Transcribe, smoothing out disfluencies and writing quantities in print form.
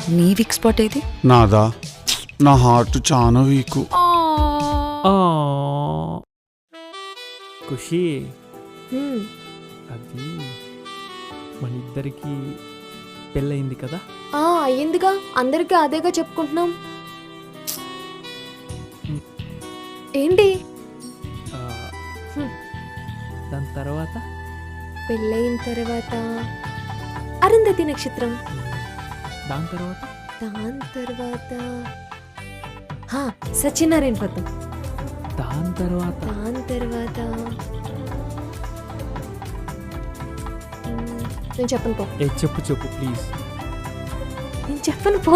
నీ week spot ఏది? నాదా, నా హార్ట్ చాలా వీక్. ఖుషి, అది మన ఇద్దరికి పెళ్ళయింది కదా? అయ్యిందిగా, అందరికీ అదేగా చెప్పుకుంటున్నాం. ఏంటి? దాని తర్వాత పెళ్ళయిన తర్వాత అరుంధతి నక్షత్రం. దాని తర్వాత సత్యనారాయణ వ్రతం. దాని తర్వాత నేను చెప్పను పో. చెప్పు ప్లీజ్. నేను చెప్పను పో.